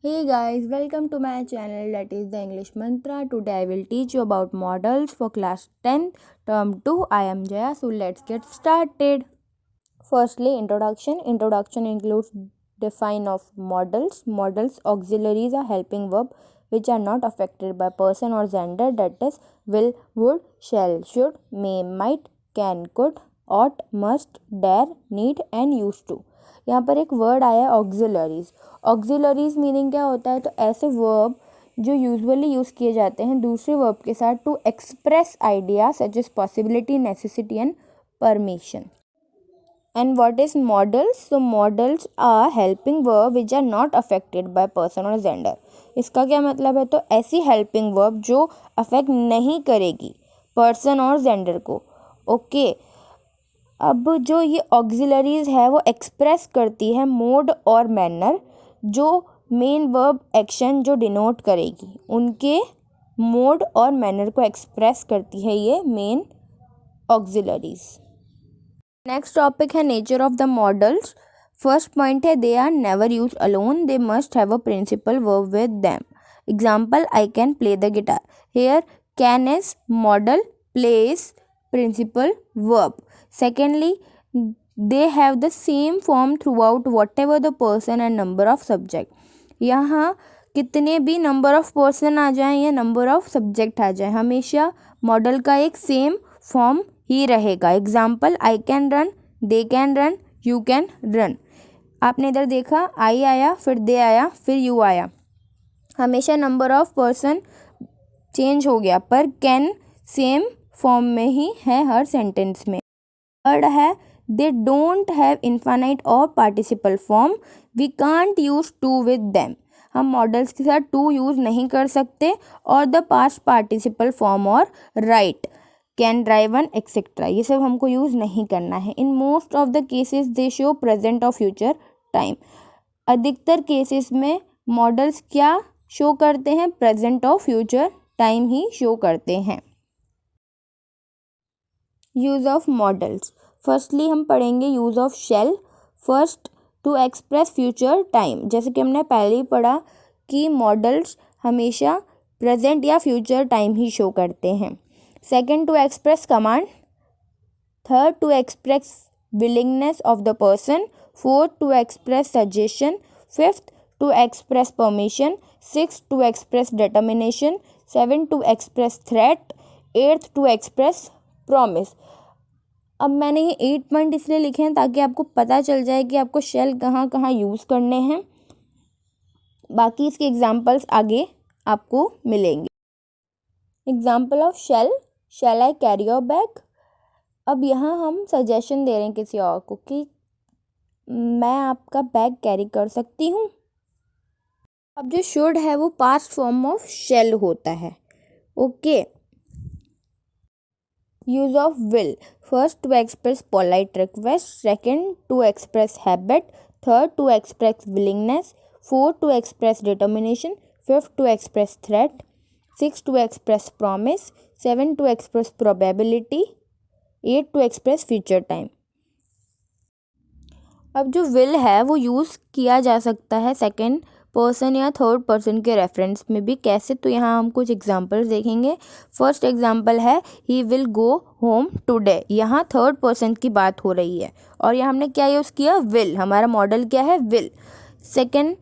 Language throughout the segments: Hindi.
Hey guys, welcome to my channel that is the English Mantra. Today I will teach you about models for class 10th term 2. I am Jaya, so let's get started. Firstly, introduction. Introduction includes define of models. Models auxiliaries are helping verb which are not affected by person or gender, that is will, would, shall, should, may, might, can, could, ought, must, dare, need and used to. यहाँ पर एक वर्ड आया है ऑक्सिलरीज. ऑक्सिलरीज मीनिंग क्या होता है? तो ऐसे वर्ब जो यूजुअली यूज़ किए जाते हैं दूसरे वर्ब के साथ to express idea such as possibility, necessity and permission. And what is models? So models are helping verb which are not affected by person or gender. इसका क्या मतलब है? तो ऐसी helping verb जो अफेक्ट नहीं करेगी पर्सन और जेंडर को. ओके अब जो ये ऑक्सिलरीज है वो एक्सप्रेस करती है मोड और मैनर जो मेन वर्ब एक्शन जो डिनोट करेगी उनके मोड और मैनर को एक्सप्रेस करती है ये मेन ऑक्सिलरीज. नेक्स्ट टॉपिक है nature of the models. First point है they are never use alone, they must have a principal verb with them. Example I can play the guitar. Here can is modal, play is principal verb. Secondly they have the same form throughout whatever the person and number of subject. यहाँ कितने भी नंबर ऑफ पर्सन आ जाएं या नंबर ऑफ सब्जेक्ट आ जाए हमेशा मॉडल का एक सेम फॉर्म ही रहेगा. Example I can run, they can run, you can run. आपने इधर देखा आई आया फिर दे आया फिर यू आया, हमेशा नंबर ऑफ पर्सन चेंज हो गया पर कैन सेम फॉर्म में ही है हर सेंटेंस में. थर्ड है दे डोंट हैव इन्फानाइट और participle form, we can't use to with them. हम मॉडल्स के साथ टू यूज़ नहीं कर सकते और द पास्ट पार्टिसिपल फॉर्म और write, can, drive one etcetera ये सब हमको यूज़ नहीं करना है. In most of the cases they show present और फ्यूचर टाइम. अधिकतर केसेस में मॉडल्स क्या शो करते हैं? प्रेजेंट और फ्यूचर टाइम ही शो करते हैं. Use of models. फर्स्टली हम पढ़ेंगे use of shall. First to express future time, जैसे कि हमने पहले ही पढ़ा कि मॉडल्स हमेशा प्रेजेंट या फ्यूचर टाइम ही शो करते हैं. Second to express command. Third to express willingness of the person. Fourth to express suggestion. Fifth to express permission. Six to express determination. Seven to express threat. Eighth to express promise. अब मैंने ये 8 पॉइंट इसलिए लिखे हैं ताकि आपको पता चल जाए कि आपको शेल कहाँ कहाँ यूज़ करने हैं. बाकी इसके एग्जाम्पल्स आगे आपको मिलेंगे. Example of shall. Shall I carry your bag. अब यहाँ हम सजेशन दे रहे हैं किसी और को कि मैं आपका बैग कैरी कर सकती हूँ. अब जो शुड है वो पास्ट फॉर्म ऑफ शेल होता है. Okay. Use of will. First to express polite request. Second to express habit. Third to express willingness. Fourth to express determination. Fifth to express threat. Six to express promise. Seven to express probability. Eight to express future time. अब जो विल है वो यूज़ किया जा सकता है सेकेंड पर्सन या थर्ड पर्सन के रेफरेंस में भी. कैसे? तो यहाँ हम कुछ एग्जांपल्स देखेंगे. फर्स्ट एग्जांपल है he will go home today. यहाँ थर्ड पर्सन की बात हो रही है और यहाँ हमने क्या यूज़ किया? विल. हमारा मॉडल क्या है? Will. Second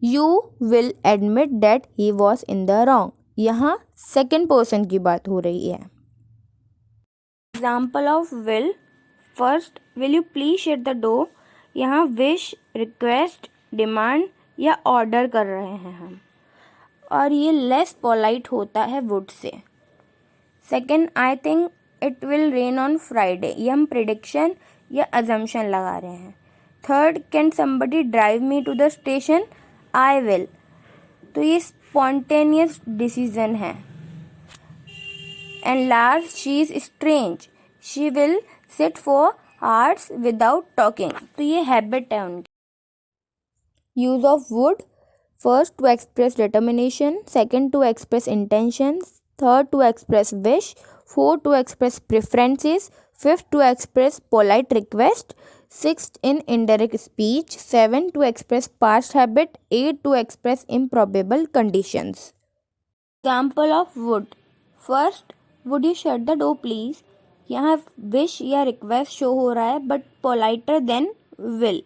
you will admit that he was in the wrong. यहाँ सेकेंड पर्सन की बात हो रही है. Example of will. First will you please shut the door. यहाँ विश, रिक्वेस्ट, डिमांड या ऑर्डर कर रहे हैं हम और ये लेस पोलाइट होता है would say. Second I think it will rain on Friday. ये हम प्रिडिक्शन या अजम्पशन लगा रहे हैं. Third can somebody drive me to the station. I will. तो ये स्पॉन्टेनियस डिसीजन है. And last she is strange. She will sit for hours without talking. तो ये हैबिट है उनकी. Use of would. First to express determination. Second to express intentions. Third to express wish. Fourth to express preferences. 5th, to express polite request. 6th, in indirect speech. 7, to express past habit. 8, to express improbable conditions. Example of would. First, would you shut the door please? यहाँ wish या request show हो रहा है but politer than will.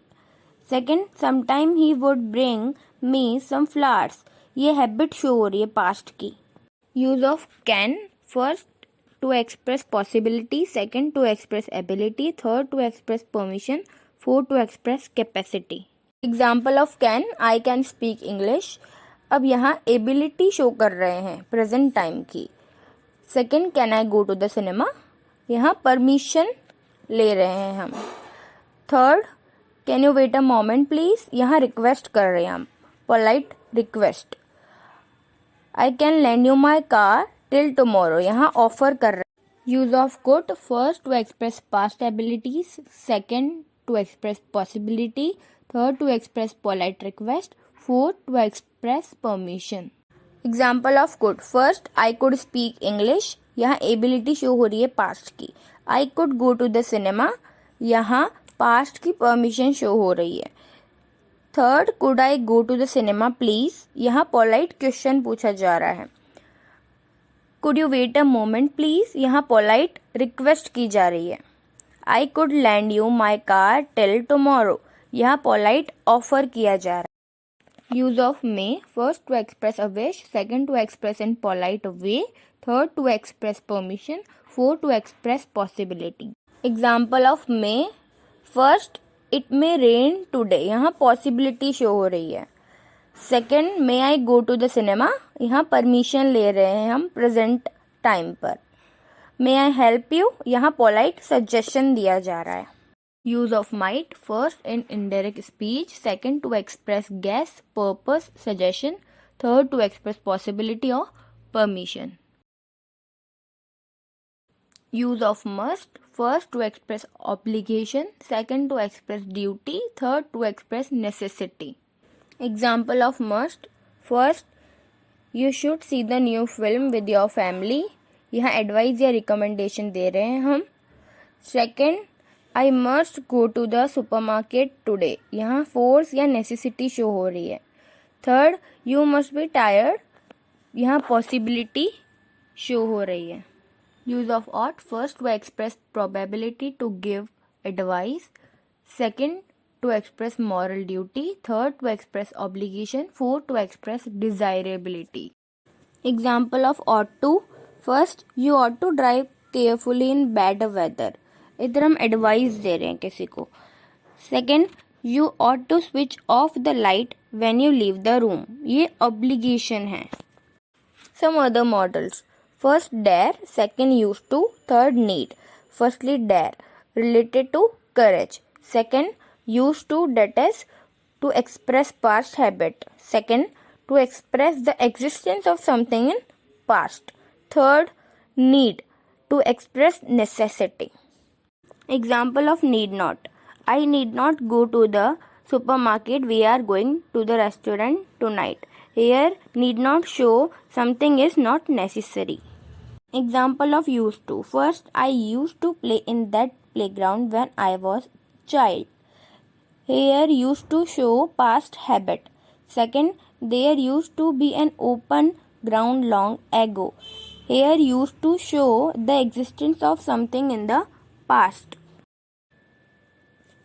Second, sometime he would bring me some flowers. ये habit show हो रही है past की. Use of can. First, to express possibility. Second, to express ability. Third, to express permission. Fourth, to express capacity. Example of can. I can speak English. अब यहाँ एबिलिटी शो कर रहे हैं प्रेजेंट टाइम की. Second, can I go to the cinema. यहाँ परमिशन ले रहे हैं हम. Third, can you wait a moment please. यहाँ रिक्वेस्ट कर रहे हैं हम, polite request. I can lend you my car till tomorrow. यहाँ ऑफर कर रहे हैं. Use of could. First, to express past abilities. Second, to express possibility. Third, to express polite request. Fourth, to express permission. Example of could. First, I could speak English. यहाँ ability show हो रही है past की. I could go to the cinema. यहाँ past की permission show हो रही है. Third, could I go to the cinema please. यहाँ polite question पूछा जा रहा है. Could you wait a moment please. यहाँ polite request की जा रही है. I could lend you my car till tomorrow. यहाँ polite offer किया जा रहा है. Use of may. First, to express a wish. Second, to express in polite way. Third, to express permission. Fourth, to express possibility. Example of may. First, it may rain today. यहाँ possibility show हो रही है. Second, may I go to the cinema. यहाँ permission ले रहे हैं हम present time पर. May I help you. यहाँ polite suggestion दिया जा रहा है. Use of might. First, in indirect speech. Second, to express guess, purpose, suggestion. Third, to express possibility or permission. Use of must. First, to express obligation. Second, to express duty. Third, to express necessity. Example of must. First, you should see the new film with your family. यहाँ advice या recommendation दे रहे हैं हम. Second, I must go to the supermarket today. यहाँ force या necessity show हो रही है. Third, you must be tired. यहाँ possibility show हो रही है. Use of ought. First, to express probability to give advice. Second, to express moral duty. Third, to express obligation. Fourth, to express desirability. Example of ought to. First, you ought to drive carefully in bad weather. इधर हम एडवाइस दे रहे हैं किसी को. Second, you ought to switch off the light when you leave the room. ये ऑब्लिगेशन है. Some other modals. First, dare. Second, use to. Third, need. Firstly, dare related to courage. Second, use to, that is to express past habit. Second, to express the existence of something in past. Third, need, to express necessity. Example of need not. I need not go to the supermarket. We are going to the restaurant tonight. Here, need not show something is not necessary. Example of used to. First, I used to play in that playground when I was child. Here, used to show past habit. Second, there used to be an open ground long ago. Here, used to show the existence of something in the past.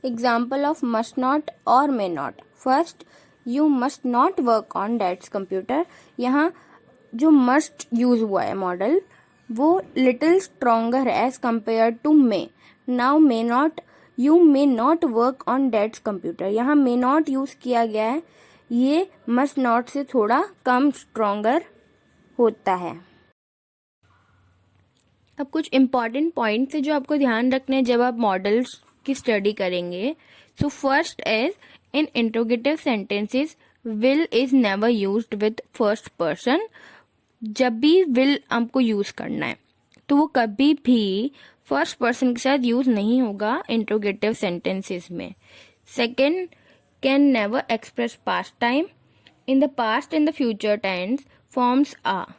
Example of must not or may not. First, you must not work on dad's computer. यहाँ जो must यूज हुआ है मॉडल वो little stronger as compared to may. Now may not, you may not work on dad's computer. यहाँ may not यूज किया गया है. ये must not से थोड़ा कम stronger होता है. अब कुछ इम्पॉर्टेंट पॉइंट्स है जो आपको ध्यान रखने हैं जब आप मॉडल्स की स्टडी करेंगे. So first is, in interrogative sentences will is never used with first person. जब भी विल आपको यूज करना है तो वो कभी भी फर्स्ट पर्सन के साथ यूज नहीं होगा इंट्रोगेटिव सेंटेंसेस में. Second, can never express past time. In the past and the future tense forms are.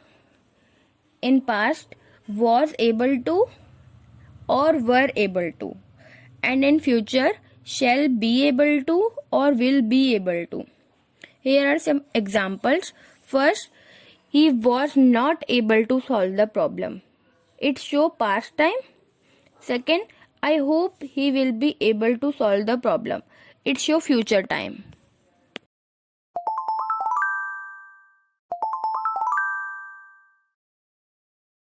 In past, was able to, or were able to. And in future, shall be able to or will be able to. Here are some examples. First, he was not able to solve the problem. It shows past time. Second, I hope he will be able to solve the problem. It shows future time.